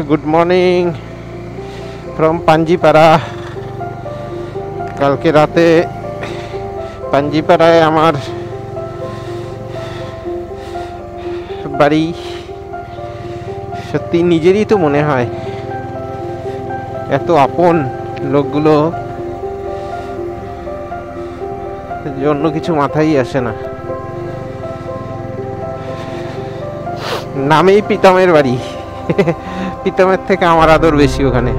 Good morning from Panjipara. কালকে রাতে পাঞ্জিপাড়ায় আমার বাড়ি। সত্যি নিজেরই তো মনে হয় এত আপন লোকগুলো, অন্য কিছু মাথায় আসে না। নামেই প্রীতমের বাড়ি, প্রীতমের থেকে আমার আদর বেশি ওখানে।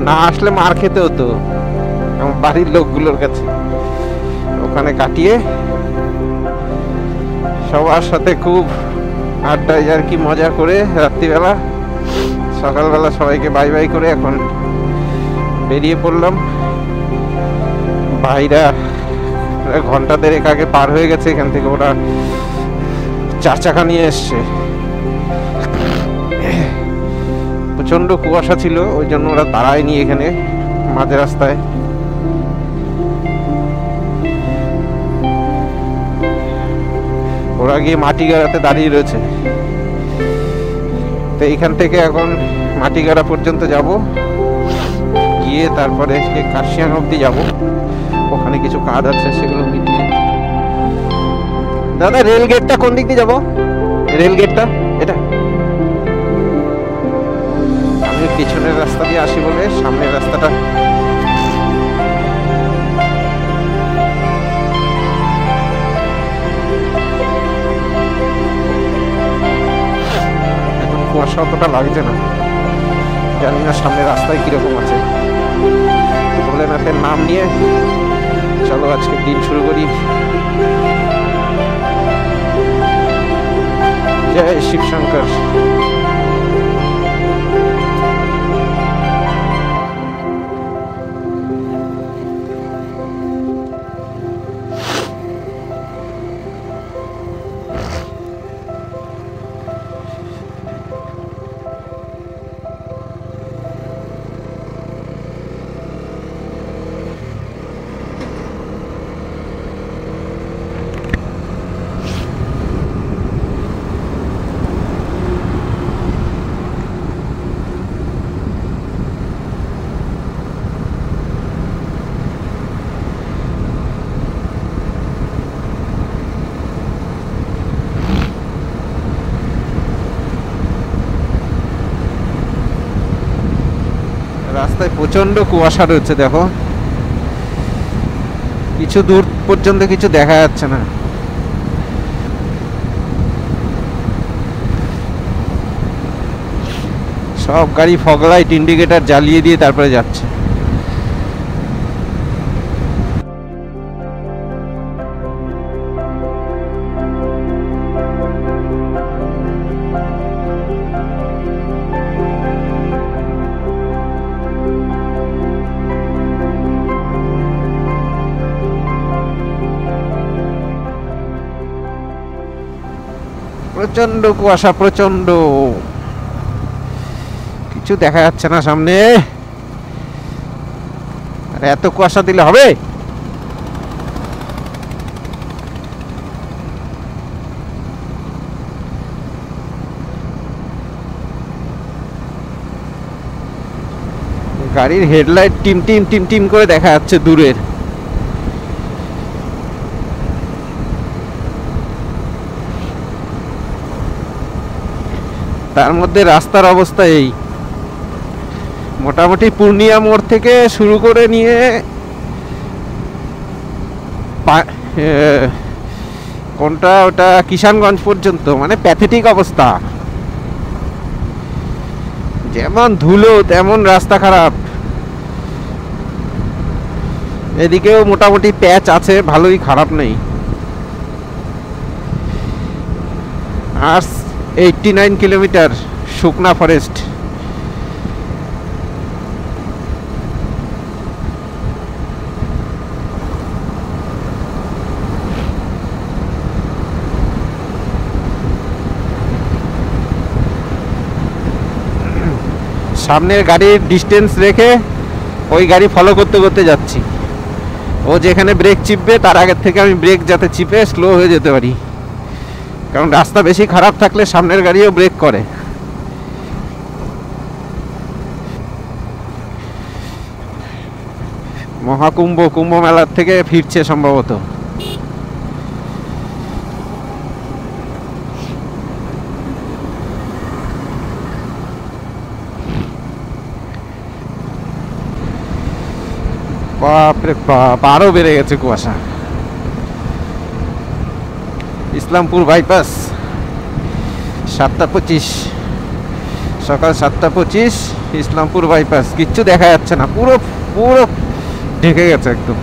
না আসলে মার খেতে হতো আমার বাড়ির লোকগুলোর কাছে। ওখানে কাটিয়ে সবার সাথে খুব আড্ডায় আর কি মজা করে রাত্রিবেলা, সকালবেলা সবাইকে বাই বাই করে এখন বেরিয়ে পড়লাম। ভাইরা ঘন্টা দেড়েক আগে পার হয়ে গেছে এখান থেকে, ওরা 4 চাকা নিয়ে এসছে। প্রচন্ড কুয়াশা ছিল, ওই জন্য ওরা দাঁড়ায়নি এখানে মাঝ রাস্তায়। ওরা গিয়ে মাটিগাড়াতে দাঁড়িয়ে রয়েছে। তো এইখান থেকে এখন মাটিগাড়া পর্যন্ত যাব, গিয়ে তারপরে কাশিয়ান অব্দি যাব। ওখানে কিছু কাজ আছে, সেগুলো মিটিয়ে। দাদা রেল গেটটা কোন দিক দিয়ে যাবো? রেল গেটটা এটা। আমি পিছনের রাস্তা দিয়ে আসি বলে সামনের রাস্তাটা এখন কুয়াশা অতটা লাগছে না। জানি না সামনের রাস্তায় কিরকম আছে। ভোলেনাথের নাম নিয়ে চলো আজকে দিন শুরু করি। জয় শিব শঙ্কর। রাস্তায় প্রচন্ড কুয়াশা রয়েছে, দেখো কিছু দূর পর্যন্ত কিছু দেখা যাচ্ছে না। সব গাড়ি ফগ লাইট ইন্ডিকেটর জ্বালিয়ে দিয়ে তারপরে যাচ্ছে। প্রচন্ড কুয়াশা, প্রচন্ড, কিছু দেখা যাচ্ছে না সামনে। আরে এত কুয়াশা দিলে হবে? গাড়ির headlight team team team team করে দেখা যাচ্ছে দূরের। তার মধ্যে রাস্তার অবস্থা এই, মোটামুটি পূর্ণিয়া মোড় থেকে শুরু করে নিয়ে কোনটা ওটা কিষানগঞ্জ পর্যন্ত, মানে প্যাথেটিক অবস্থা। যেমন ধুলো তেমন রাস্তা খারাপ। এদিকেও মোটামুটি প্যাচ আছে, ভালোই, খারাপ নেই। আর 89 কিলোমিটার শুকনা ফরেস্ট। সামনের গাড়ির ডিস্টেন্স রেখে ওই গাড়ি ফলো করতে করতে যাচ্ছি। ও যেখানে ব্রেক চিপবে তার আগের থেকে আমি ব্রেক যাতে চিপে স্লো হয়ে যেতে পারি। কারণ রাস্তা বেশি খারাপ থাকলে সামনের গাড়িও ব্রেক করে। মহাকুম্ভ কুম্ভ মেলার থেকে ফিরছে সম্ভবত। বাপরে বাপ, আরো বেড়ে গেছে কুয়াশা। ইসলামপুর বাইপাস 7:25, সকাল 7:25, ইসলামপুর বাইপাস। কিচ্ছু দেখা যাচ্ছে না, পুরো পুরো ঢেকে গেছে একদম।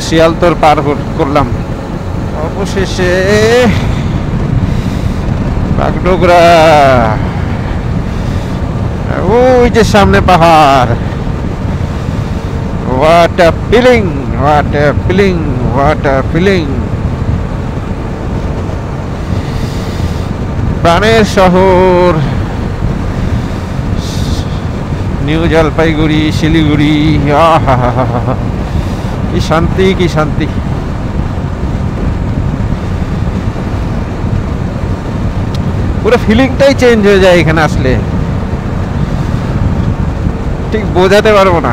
শিয়ালতোর পার করলাম অবশেষে। বাগডোগরা, ওই যে সামনে পাহাড়। What a feeling, what a feeling, what a feeling. প্রাণের শহর নিউ জলপাইগুড়ি, শিলিগুড়ি। কি শান্তি, কি শান্তি। পুরো ফিলিংটাই চেঞ্জ হয়ে যায় এখানে আসলে, ঠিক বোঝাতে পারবো না।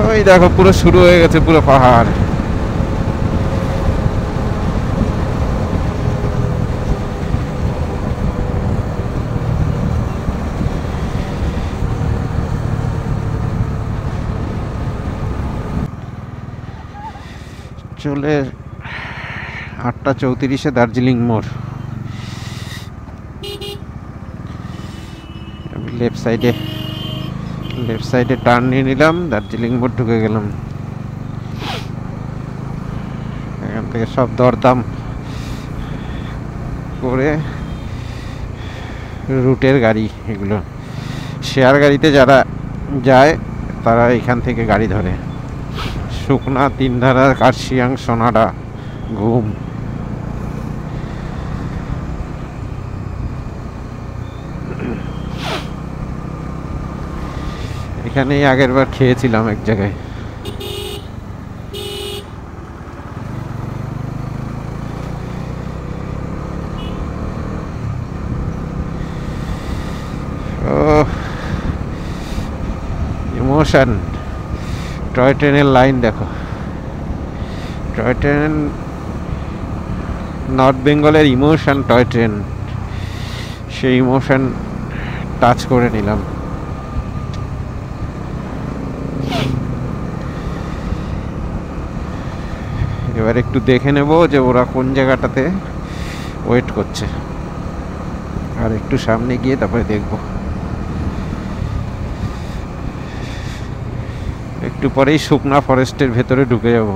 ওই দেখো পুরো শুরু হয়ে গেছে পুরো পাহাড়। চলে 8:34 দার্জিলিং মোড়। আমি লেফট সাইডে টার্ন নিয়ে নিলাম, দার্জিলিং মোড় ঢুকে গেলাম। এখান থেকে সব দরদাম করে রুটের গাড়ি, এগুলো শেয়ার গাড়িতে যারা যায় তারা এখান থেকে গাড়ি ধরে। শুকনা, তিনধারা, কার্শিয়াং, সোনাডা, ঘুম। এখানেই আগের বার খেয়েছিলাম এক জায়গায়। ইমোশন। টয় ট্রেনের লাইন দেখো। টয় ট্রেন, নর্থ বেঙ্গলের ইমোশন টয় ট্রেন। সেই ইমোশন টাচ করে নিলাম। এবার একটু দেখে নেব যে ওরা কোন জায়গাটাতে ওয়েট করছে, আর একটু সামনে গিয়ে তারপরে দেখব। একটু পরেই শুকনা ফরেস্টের ভেতরে ঢুকে যাব।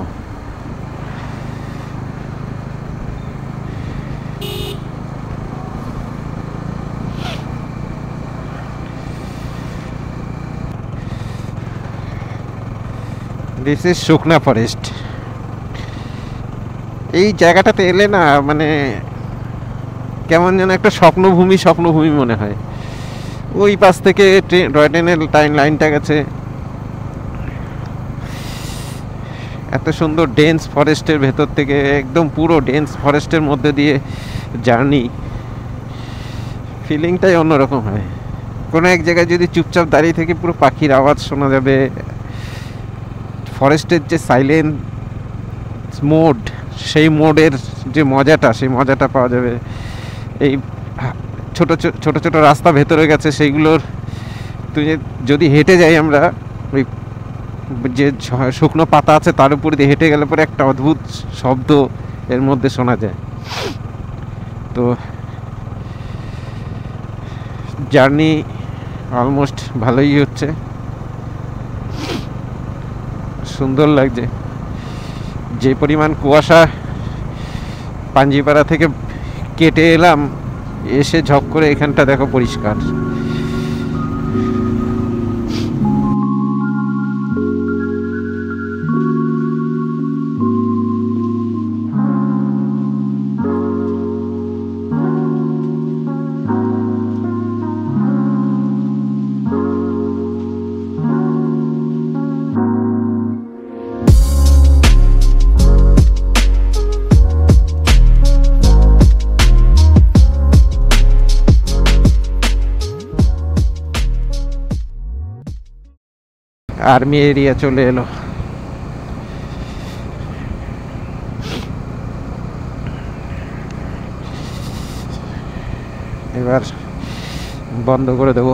দিস ইজ শুকনা ফরেস্ট। এই জায়গাটাতে এলে না মানে কেমন যেন একটা স্বপ্নভূমি মনে হয়। ওই পাশ থেকে টয় ট্রেনের লাইনটা গেছে, এত সুন্দর ডেন্স ফরেস্টের ভেতর থেকে, একদম পুরো ডেন্স ফরেস্টের মধ্যে দিয়ে জার্নি, ফিলিংটাই অন্যরকম হয়। কোনো এক জায়গায় যদি চুপচাপ দাঁড়িয়ে থেকে পুরো পাখির আওয়াজ শোনা যাবে, ফরেস্টের যে সাইলেন্ট মোড, সেই মোডের যে মজাটা, সেই মজাটা পাওয়া যাবে। এই ছোট ছোট রাস্তা ভেতরে গেছে, সেইগুলোর তুই যদি হেঁটে যাই আমরা, ওই যে শুকনো পাতা আছে তার উপর দিয়ে হেঁটে গেলে পরে একটা অদ্ভুত শব্দ এর মধ্যে শোনা যায়। তো জার্নি অলমোস্ট ভালোই হচ্ছে, সুন্দর লাগছে। যে পরিমাণ কুয়াশা পাঞ্জিপাড়া থেকে কেটে এলাম, এসে ঝপ করে এখানটা দেখো পরিষ্কার। আর্মি এরিয়া চলে এলো। এবার বন্ধ করে দেব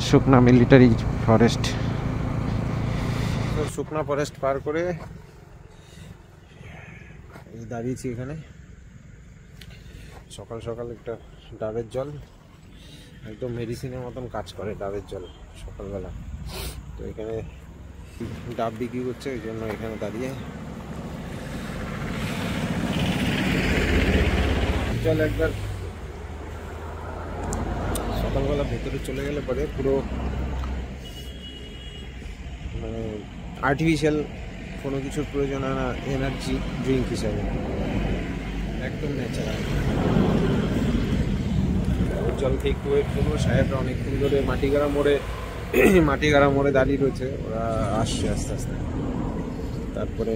শুকনা মিলিটারি ফরেস্ট। শুকনা ফরেস্ট পার করে দাঁড়িয়েছি এখানে। সকাল সকাল একটা ডাবের জল, একদম মেডিসিনের মতন কাজ করে ডাবের জল সকালবেলা। তো এখানে ডাব বিক্রি করছে, ওই জন্য এখানে দাঁড়িয়ে জল একবার সকালবেলা ভেতরে চলে গেলে পরে পুরো মানে আর্টিফিশিয়াল কোনো কিছুর প্রয়োজন হয় না, এনার্জি ড্রিঙ্ক হিসাবে একদম ন্যাচারাল জল খেয়ে একটু ওয়েট করবো। সাহেবরা অনেকক্ষণ ধরে মাটিগাড়া মোড়ে দাঁড়িয়ে রয়েছে, ওরা আসছে আস্তে আস্তে। তারপরে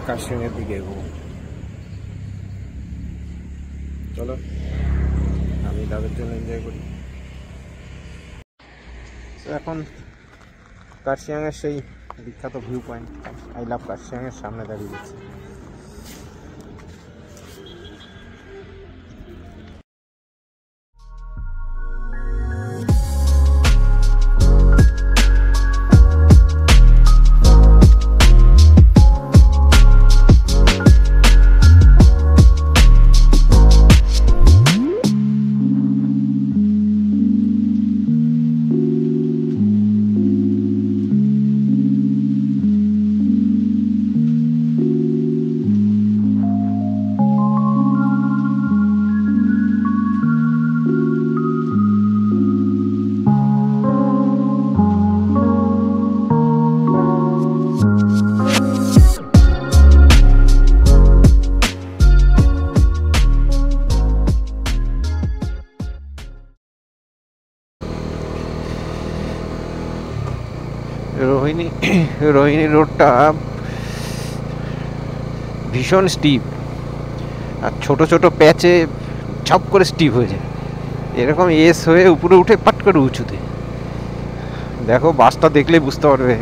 কাশিয়াঙের দিকে এগোবো। চলো আমি ডাবের জন্য এনজয় করি। তো এখন কাশিয়াঙের সেই বিখ্যাত ভিউ পয়েন্ট আই লাভ কাশিয়াঙের সামনে দাঁড়িয়ে গেছি। রোহিণী রোডটা ভীষণ স্টিপ, আর ছোট ছোট প্যাচে ঝপ করে স্টিপ হয়ে যায়। এরকম এস হয়ে উপরে উঠে পাট করে উঁচুতে। দেখো বাসটা দেখলেই বুঝতে পারবে।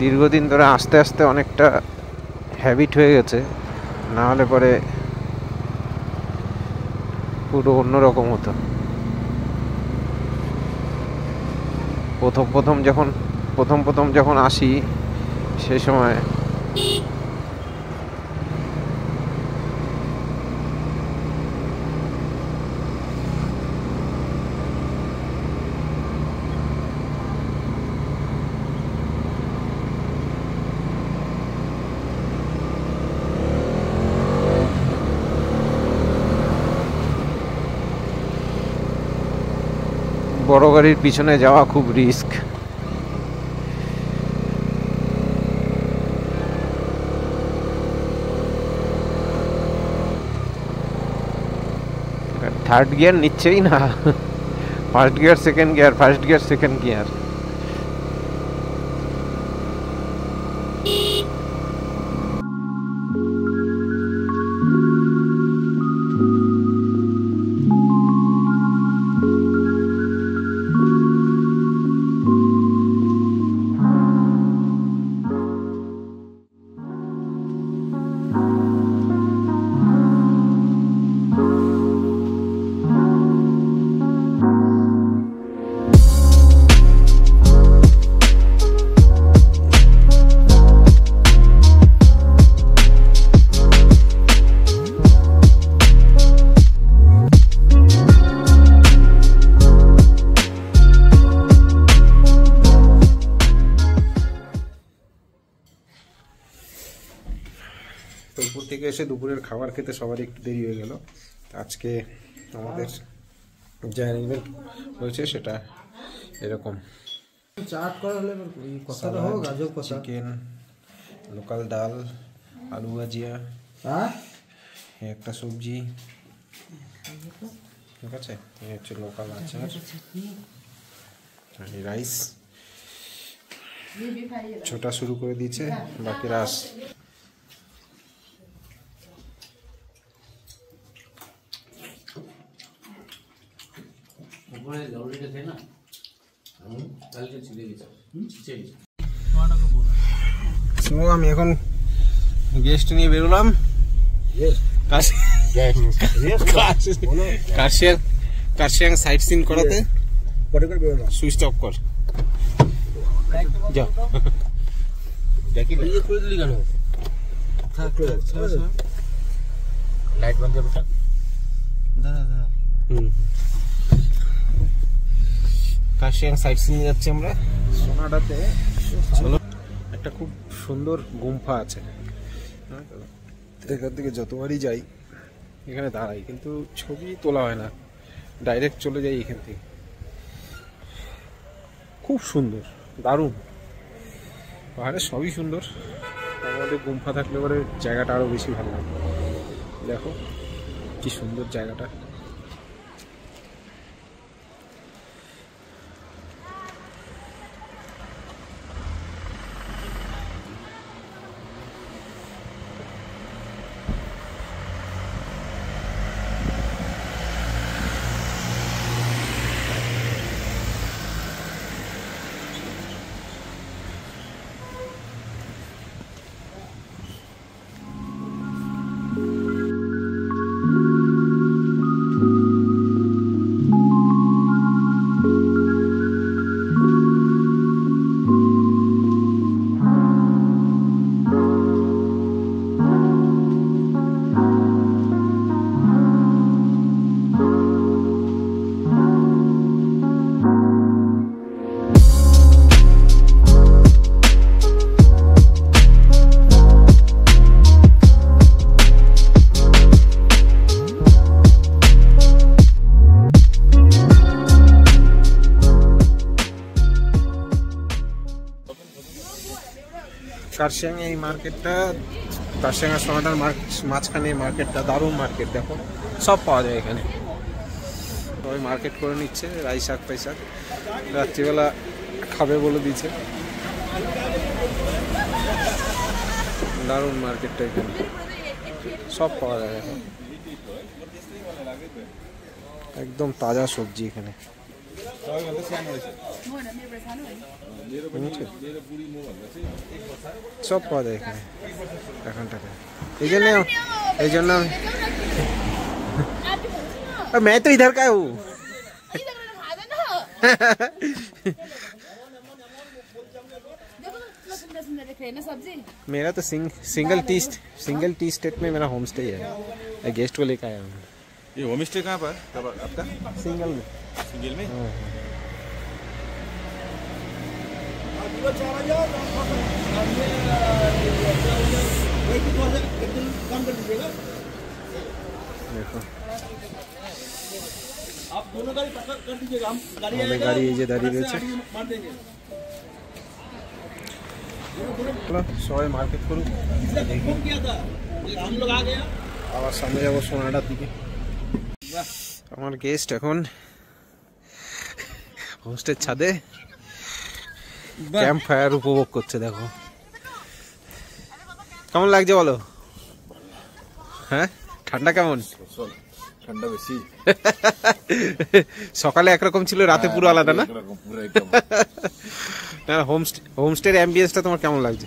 দীর্ঘদিন ধরে আস্তে আস্তে অনেকটা হ্যাবিট হয়ে গেছে, না হলে পরে পুরো অন্যরকম হতো। প্রথম যখন আসি সেই সময় বড় গাড়ির পিছনে যাওয়া খুব রিস্ক। থার্ড গিয়ার নিচ্ছেই না, first gear second gear, first gear second gear. উপর থেকে এসে দুপুরের খাবার খেতে সবারই একটু দেরি হয়ে গেল। আজকে আমাদের যে অ্যারেঞ্জমেন্ট হয়েছে সেটা এরকম: চিকেন, লোকাল ডাল, আলু ভাজিয়া, একটা সবজি, ঠিক আছে, এই হচ্ছে লোকাল আচার, রাইস, छोटा शुरू कर दीजिए बाकी रास আমি এখন গেস্ট নিয়ে বেরোলাম কার্শিয়াং সাইট সিন করাতে সুইচ অফ কর যাও দেখি ये खोल दिली কেন লাইট বন্ধ করে দাদা কার্শিয়াং সাইট সিন যাচ্ছি আমরা সোনাডাতে চলো একটা খুব সুন্দর গুম্ফা আছে এখান থেকে যতবারই যাই এখানে দাঁড়াই কিন্তু ছবি তোলা হয় না ডাইরেক্ট চলে যাই এখান থেকে খুব সুন্দর দারুণ পাহাড়ে সবই সুন্দর তার মধ্যে গুম্ফা থাকলে পরে জায়গাটা আরো বেশি ভালো লাগে দেখো কি সুন্দর জায়গাটা কার্শিয়াং এই মার্কেটটা কার্শিয়াং আর সোনাডার মাঝখানে মার্কেটটা দারুণ মার্কেট দেখো সব পাওয়া যায় এখানে সবাই মার্কেট করে নিচ্ছে রাই শাক পাই শাক রাত্রিবেলা খাবে বলে দিচ্ছে দারুণ মার্কেটটা এখানে সব পাওয়া যায় এখন একদম তাজা সবজি এখানে सब पा देखे मैं तो इधर का हूँ मेरा तो सिंगल टी स्टेट में मेरा होम स्टे है गेस्ट को लेकर आया हूँ ये होम स्टे कहाँ पर आपका सिंगल में देखो आप दोनों गाड़ी पकड़ कर दीजिएगा हम गाड़ी ये दाঁড়িয়ে রয়েছে সবাই মার্কেট করুক हम लोग आ गए আবার সামনে যাব সোনাডার দিকে আমার গেস্ট এখন হোস্টের ছাদে ক্যাম্প ফায়ার উপভোগ করছে দেখো কেমন লাগছে বলো হ্যাঁ ঠান্ডা কেমন ঠান্ডা বেশি সকালে একরকম ছিল রাতে পুরো আলাদা না না হোমস্টের অ্যাম্বিয়েন্সটা তোমার কেমন লাগছে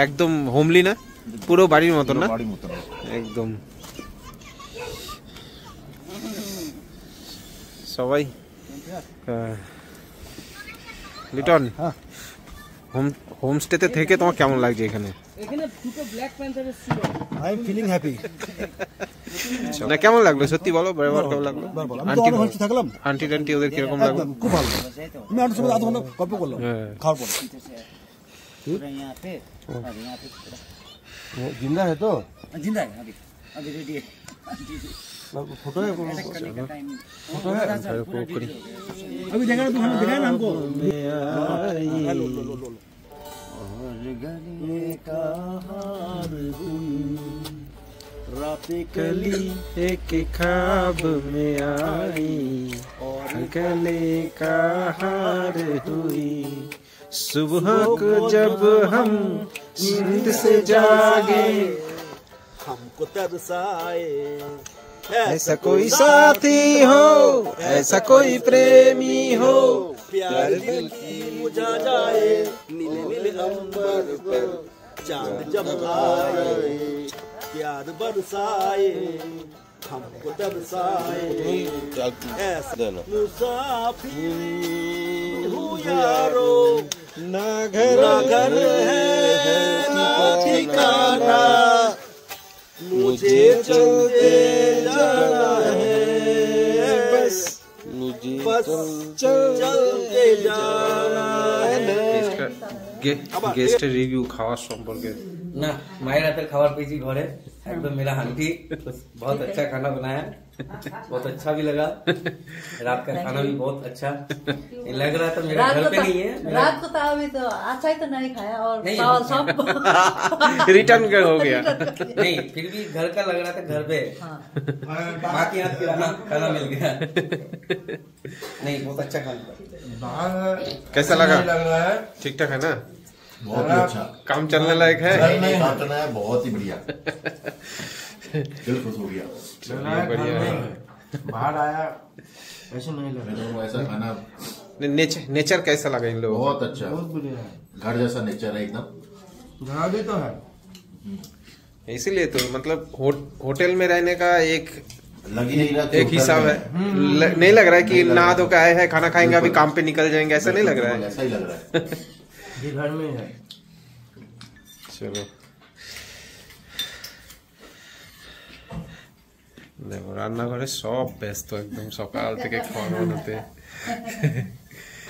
একদম হোমলি না পুরো বাড়ির মতন না একদম সবাই লিটন হোমস্টেতে থেকে তোমার কেমন লাগছে এখানে আই এম ফিলিং হ্যাপি না কেমন লাগলো সত্যি বলো ব্যবহার কেমন লাগলো আন্টি থাকলাম আন্টি টান্টি ওদের কিরকম লাগলো খুব ভালো আমি আন্টির সাথে আধা ঘন্টা গল্প করলাম খাওয়ার পর जिंदा है तो जिंदा है अभी रेडी है फोटो है फोटो है अभी देखा ना तुमने दिखाया ना हमको और गले का हार रात कली एक ख्वाब में आई और गले का हार हुई सुबह को जब हम नींद से जागे, हमको तरसाए ऐसा कोई साथी हो, ऐसा कोई प्रेमी हो, प्यार दिल की बुझा जाए, नीले नीले अंबर पर चांद जब आए, प्यार बरसाए, हमको तरसाए, ऐसा मुसाफिर हूँ यारो, ना ना घर है ना ठिकाना, मुझे चलते जाना है, बस चलते जाना है। গেস্টের রিভিউ খাওয়ার সম্পর্কে না মায়ের হাতের খাবার পেয়েছি ঘরে একদম मेरा आंटी बहुत अच्छा खाना बनाया, बहुत अच्छा भी लगा, रात का खाना भी बहुत अच्छा लग रहा था। मेरा घर पे नहीं है, रात को तो अभी तो अच्छा ही तो नहीं खाया और नहीं, चावल सब रिटर्न कर हो गया। नहीं फिर भी घर का लग रहा था, घर पे माँ के हाथ का खाना मिल गया। नहीं बहुत अच्छा खाना। कैसा लगा? लग रहा है ठीक ठाक है ना? बहुत ही अच्छा, काम चलने लायक है? नहीं काटना है, बहुत ही बढ़िया, दिल खुश हो गया। बढ़िया है। बाहर आया ऐसे नहीं लग रहा, ऐसा खाना नेचर कैसा लगा इन लोगों बहुत अच्छा, बहुत बढ़िया है, घर जैसा नेचर है एकदम। यहाँ भी तो है, को? इसीलिए तो मतलब होटल में रहने का एक लग ही नहीं रहा कि एक होटल हिसाब में है। नहीं लग रहा है कि नहीं लग नहा रहा धो के आए हैं, खाना खाएंगे, अभी काम पे निकल जाएंगे, ऐसा नहीं लग रहा है। ऐसा ही लग रहा है, ये घर में है। চলো দেখো রান্নাঘরে সব ব্যস্ত একদম, সকাল থেকে খাওয়া বানাতে।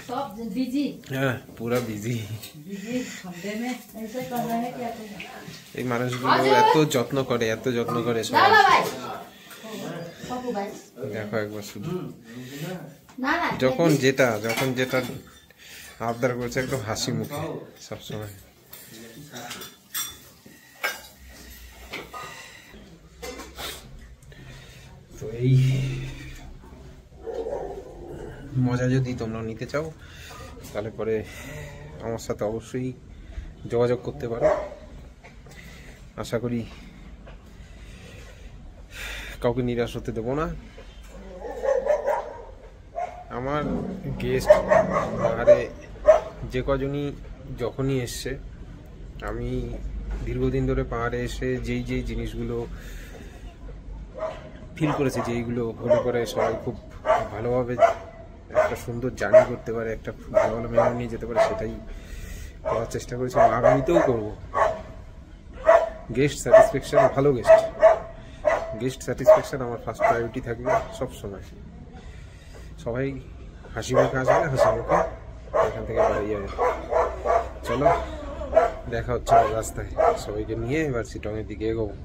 सब बिजी হ্যাঁ পুরা বিজি। बिजी ठंडे में ऐसे कर रहे हैं क्या करें? এই মানুষগুলো এত যত্ন করে, এত যত্ন করে ना সবাই। ना भाई पप्पू भाई দেখো একবার শুধু ना ना যখন যেটা আবদার করছে একদম হাসি মুখে সবসময়। তো এই মজা যদি তোমরা নিতে চাও তাহলে পরে আমার সাথে অবশ্যই যোগাযোগ করতে পারো। আশা করি কাউকে নিরাশ হতে দেবো না। আমার গেস্ট পাহাড়ে যে কজনই যখনই এসছে, আমি দীর্ঘদিন ধরে পাহাড়ে এসে যেই জিনিসগুলো ফিল করেছি, যেইগুলো হলে পরে সবাই খুব ভালোভাবে একটা সুন্দর জার্নি করতে পারে, একটা ভালো ভালো মেমোরি নিয়ে যেতে পারে, সেটাই করার চেষ্টা করেছি, আগামীতেও করবো। গেস্ট স্যাটিসফ্যাকশন, ভালো গেস্ট স্যাটিসফ্যাকশন আমার ফার্স্ট প্রায়োরিটি থাকবে সব সময়। সবাই হাসি মুখে আসবে, হাসি মুখে এখান থেকে বাড়ি যাবে। চলো দেখা হচ্ছে রাস্তায়, সবাইকে নিয়ে এবার চিটংয়ের দিকে এগোবো।